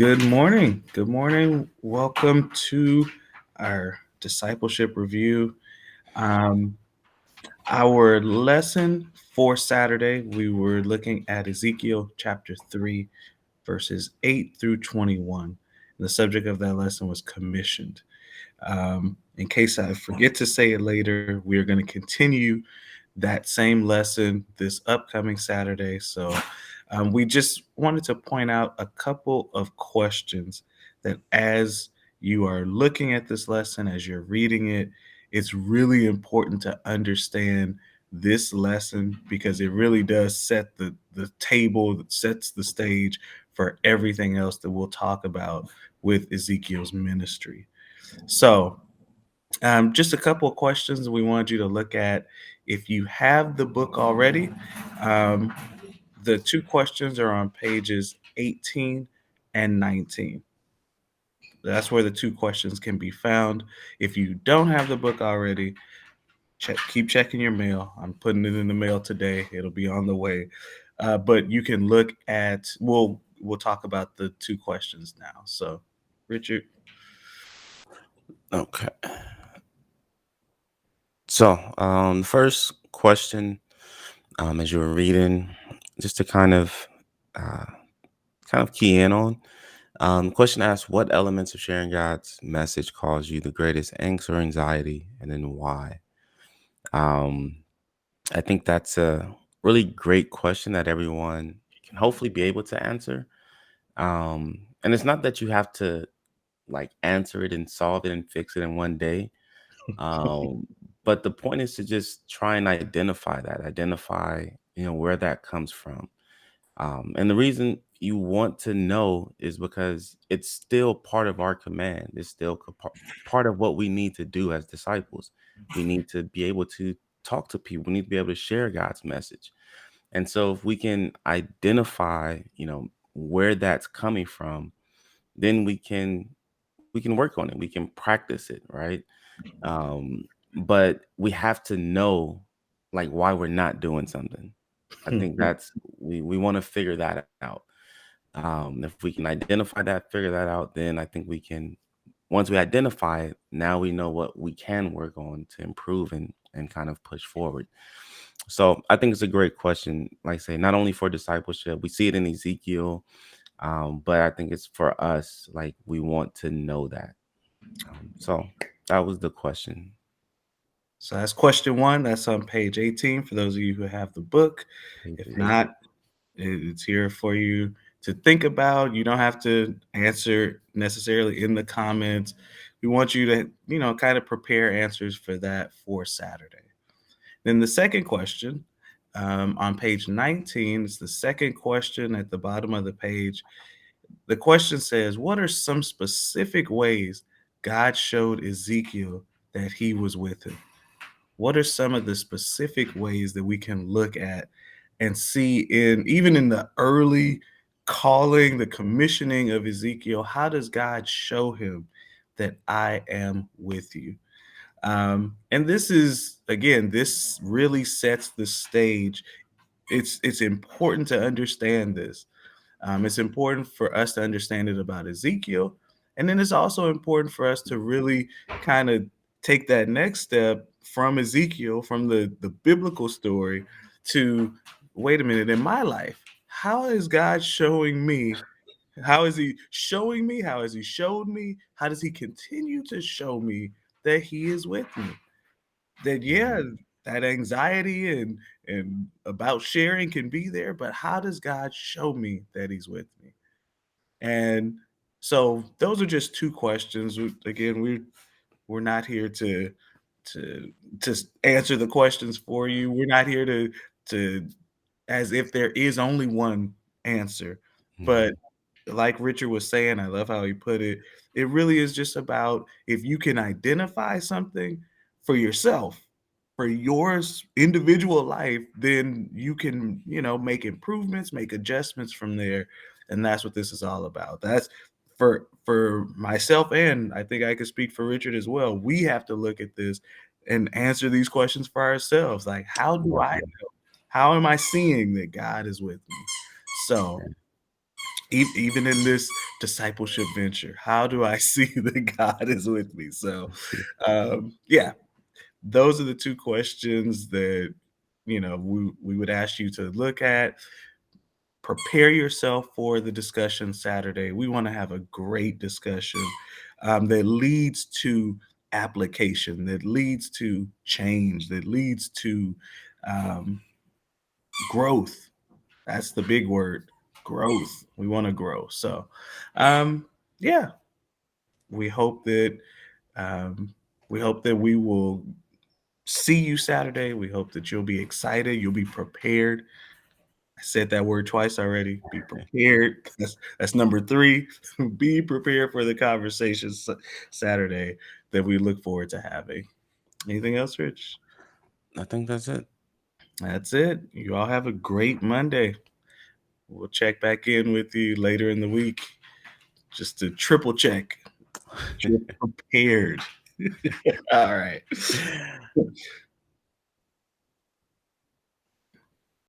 Good morning. Good morning. Welcome to our discipleship review. Um, our lesson for Saturday, we were looking at Ezekiel chapter 3, verses 8 through 21. The subject of that lesson was commissioned. In case I forget to say it later, we are going to continue that same lesson this upcoming Saturday. So we just wanted to point out a couple of questions that as you are looking at this lesson, as you're reading it, it's really important to understand this lesson because it really does set the table, that sets the stage for everything else that we'll talk about with Ezekiel's ministry. So, just a couple of questions we want you to look at. If you have the book already, um, the two questions are on pages 18 and 19. That's where the two questions can be found. If you don't have the book already, keep checking your mail. I'm putting it in the mail today. It'll be on the way. But you can look at. We'll talk about the two questions now. So, Richard. Okay. So, the first question, as you were reading, just to uh, kind of key in on, the question asks, "What elements of sharing God's message cause you the greatest angst or anxiety, and then why?" Um, I think that's a really great question that everyone can hopefully be able to answer. And it's not that you have to like answer it and solve it and fix it in one day. Um, but the point is to just try and identify, where that comes from. And the reason you want to know is because it's still part of our command. It's still part of what we need to do as disciples. We need to be able to talk to people. We need to be able to share God's message. And so if we can identify, where that's coming from, then we can work on it. We can practice it, right? Um, but we have to know like why we're not doing something. I think that's we want to figure that out. If we can identify that, figure that out, then I think we can. Once we identify it, now we know what we can work on to improve and kind of push forward. So I think it's a great question. Like I say, not only for discipleship, we see it in Ezekiel, but I think it's for us. Like we want to know that. So that was the question. So that's question one. That's on page 18 for those of you who have the book. Page If 18. not, it's here for you to think about. You don't have to answer necessarily in the comments. We want you to, kind of prepare answers for that for Saturday. Then the second question on page 19 is the second question at the bottom of the page. The question says, what are some specific ways God showed Ezekiel that he was with him? What are some of the specific ways that we can look at and see in even in the early calling, the commissioning of Ezekiel? How does God show him that I am with you? And this is again, this really sets the stage. It's important to understand this. It's important for us to understand it about Ezekiel. And then it's also important for us to really kind of take that next step from Ezekiel, from the biblical story, to wait a minute, in my life, how is God showing me? How is he showing me? How has he showed me? How does he continue to show me that he is with me? That yeah, Mhm. that anxiety and about sharing can be there, but how does God show me that he's with me? And so those are just two questions. Again, we're not here to to answer the questions for you. We're not here to as if there is only one answer. But Mhm. like Richard was saying, I love how he put it. It really is just about if you can identify something for yourself, for yours individual life, then you can, make improvements, make adjustments from there. And that's what this is all about. That's for myself, and I think I could speak for Richard as well. We have to look at this and answer these questions for ourselves. Like, how do I Definitely. know? How am I seeing that God is with me? So, even in this discipleship venture, how do I see that God is with me? So, yeah, those are the two questions that we would ask you to look at. Prepare yourself for the discussion Saturday. We want to have a great discussion that leads to application, that leads to change, that leads to um, growth. That's the big word, growth. We want to grow. So, um, yeah, we hope that um, we will see you Saturday. We hope that you'll be excited. You'll be prepared. I said that word twice already. Be prepared. That's number three. Be prepared for the conversation Saturday that we look forward to having. Anything else, Rich? I think that's it. That's it. You all have a great Monday. We'll check back in with you later in the week just to triple check that you're prepared. All right.